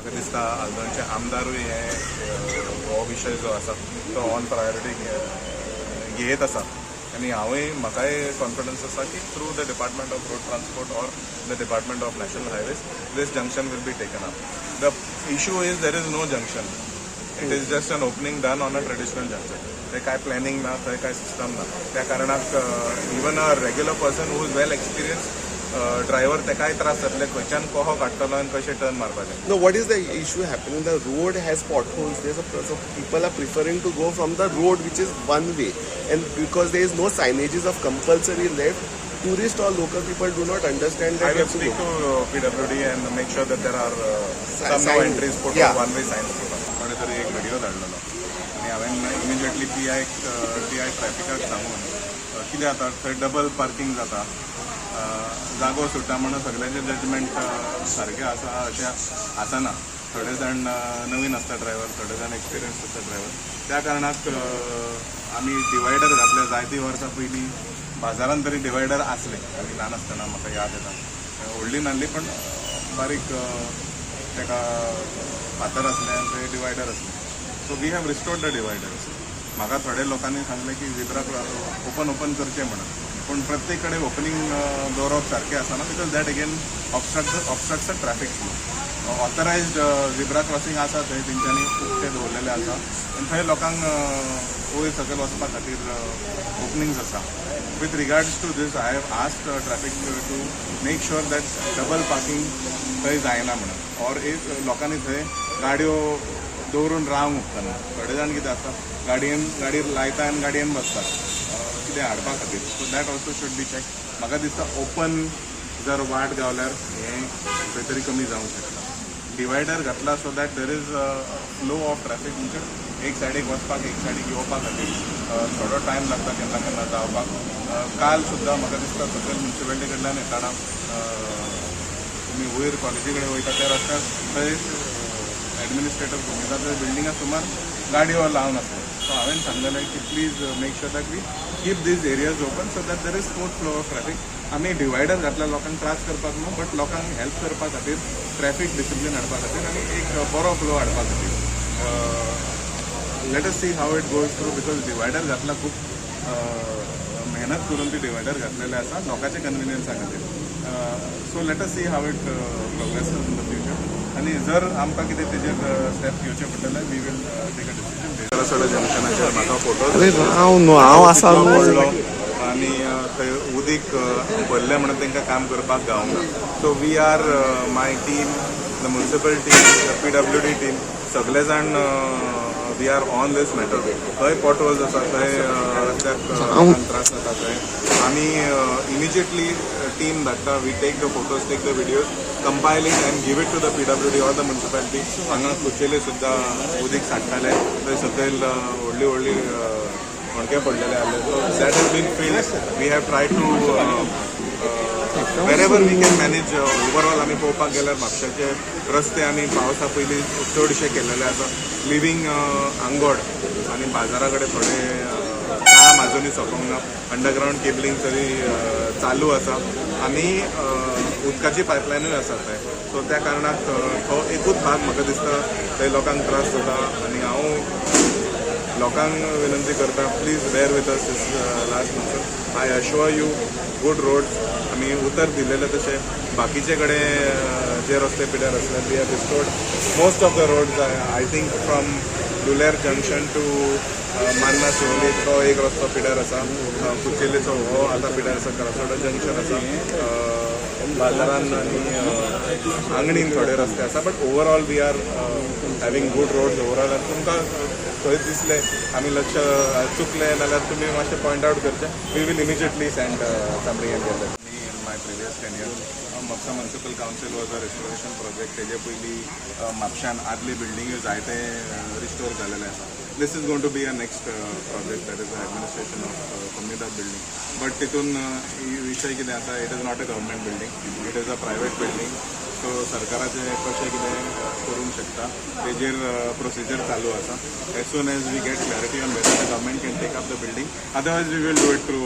म्हाका दिसता आल्दोणचे आमदारूय हो विशय जो आसा तो ऑन प्रायोरिटी घेत आसा आनी म्हाकाय कॉन्फिडन्स आसा की through the department of road transport or the department of national highways this junction will be taken up. The issue is there is no junction. It is just an opening done on a traditional junction. ते काय planning ना, थंय काय system ना. त्या कारणाक even a regular person who is well experience driver तेकाय त्रास जातले खंयच्यान कोहो काडटलो आनी कशें टर्न मारपाचें. No, what is the issue happening? The road has potholes. So people are preferring to go from the road which is one way, and because there is no signages of compulsory left, tourists or local people do not understand that. I will speak to PWD and make sure that there are some no entries put Yeah. one way signs put on. कोणी तरी एक video धाडलेलो आनी हांवें immediately PI ट्रॅफिकाक सांगून कितें जाता थंय double parking जाता, जागो सुट्टा म्हणून सगळ्यांचे जजमेंट सारकें आसा अशें आसना. थोडे जाण नवीन आसता ड्रायव्हर, थोडे जाण एक्सपिरियन्स आसता ड्रायव्हर. त्या कारणाक आमी डिवायडर घातले जायतीं वर्सां पयलीं. बाजारांत तरी डिवायडर आसले आमी ल्हान आसतना, म्हाका याद येता. व्हडली नासली पण बारीक तेका फातर असले आनी ते डिवायडर असले. So we have restored the dividers. म्हाका थोड्या लोकांनी सांगलें की झिब्रा ओपन करचें म्हणून, पूण प्रत्येक कडेन ओपनिंग दवरप सारकें आसना because that again obstructs the traffic flow. Authorised zebra crossing आसा थंय तेंच्यांनी उक्ते दवरलेले आसा आनी थंय लोकांक वयर सकयल वचपा खातीर ओपनिंग्स आसा. With regards to this I have asked traffic to make sure that double parking थंय जायना म्हणून, ऑर एक लोकांनी थंय गाडयो दवरून रावंक उपतना. थोडे जाण कितें आसता गाडयेर लायता आनी गाडयेन बसतात कितें हाडपा खातीर. So that also should be check. म्हाका दिसता ओपन जर वाट गावल्यार हें खंय तरी कमी जावंक शकता. डिवायडर घातला so that there is flow of traffic, म्हणजे एक सायडीक वचपाक एक सायडीक येवपा खातीर थोडो टायम लागता केन्ना केन्ना जावपाक. काल सुद्दां म्हाका दिसता सकयल म्युन्सिपालिटी कडल्यान येताना तुमी वयर कॉलेजी कडेन वयता त्या रस्त्यार थंय एडमिनिस्ट्रेटर घुमिता बिल्डिंगा सुमार गाडयो लावन आसले. सो हांवें सांगलेलें की please make sure that we keep these areas open so that there is smooth flow of traffic. आमी डिवायडर घातल्या लोकांक त्रास करपाक न्हू, बट लोकांक हेल्प करपा खातीर, ट्रॅफिक डिसिप्लीन हाडपा खातीर आनी एक बरो फ्लो हाडपा खातीर. Let us see how it goes through, because divider घातला खूब मेहनत करून ती डिवायडर घातलेले आसा लोकांच्या कन्विनियन्सा खातीर. So let us see how it progresses in the future. आनी जर आमकां कितें तेजेर स्टेप घेवचे पडटले we will take a decision. जंक्शनाचेर म्हाका फोटो पडलो आनी थंय उदीक भरलें म्हणून तांकां काम करपाक गावना. So we are my team, the municipal team, the PWD team, सगळे जाण we are on this matter. खंय पॉटहोल्स आसा थंय रस्त्याक त्रास जाता थंय आमी इमिजिएटली टीम धाडटा. We take the photos, take the videos, compile it and give it to the PWD or the municipality. हांगा कुचेले सुद्दां उदीक सांठताले थंय सकयल व्हडली मणके पडलेले आसले. So that has been filled. We have try to wherever we can manage. Overall आमी पळोवपाक गेल्यार म्हापशाचे रस्ते आमी पावसा पयलीं चडशे केलेले आसा. लिव्हींग आंगोड आनी बाजारा कडेन थोडे काम आजुनूय सोंपोंक ना. अंडरग्रावंड केबलिंग तरी चालू आसा आनी उदकाची पायपलायनूय आसा थंय. सो त्या कारणाक तो एकूच भाग म्हाका दिसता थंय लोकांक त्रास जाता आनी हांव लोकांक विनंती करता please bear with us this last month. I assure you good roads. आमी उतर दिलेले तशे बाकीचे कडेन जे रस्ते पिड्यार आसले we have restored most of the roads. I think from लुलेर जंक्शन टू मान्ना शिवोली तो एक रस्तो पिड्यार आसा. कुचेलीचो हो आतां पिड्यार आसा. करासोडा जंक्शन आसा. बाजारान आनी आंगणीन थोडे रस्ते आसा. But overall we are having good roads overall. आनी तुमकां खंय दिसले आमी लक्ष चुकले जाल्यार तुमी मातशें पॉयंट आवट करचें. We will immediately send somebody and get. In my previous tenure Mapusa municipal council was a restoration project. तेजे पयलीं म्हापशान आदली बिल्डिंग्यो जायते रिस्टोर जालेले आसा. This is going to be a next project that is administration of Comunidade building. But तितून विशय कितें आसा, it is not a government building, it is a private building. So सरकाराचें कशें कितें करूंक शकता तेजेर प्रोसिजर चालू आसा. As soon as we get clarity on whether the government can take up the building, otherwise we will do it through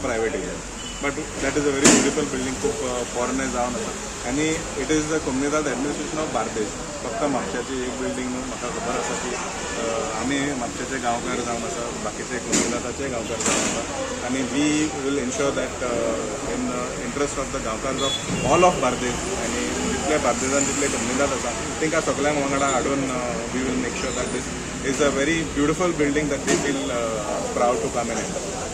private agent. But that is a very beautiful building. खूप पोरणे जावन आसा आनी it is the Comunidade administration of Bardez. फक्त म्हापशाची एक building न्हू, म्हाका खबर आसा की आमी म्हापशेचे गांवकार जावन आसा, बाकीचे कुंभनाथाचे गांवकार जावन आसा आनी we will ensure that in interest of the गांवकार ऑफ ऑल ऑफ बार्देस आनी जितले बार्देसान जितले कुंभनाथ आसा तांकां सगळ्यांक वांगडा हाडून we will make sure that this is a very beautiful building that they feel proud to come in.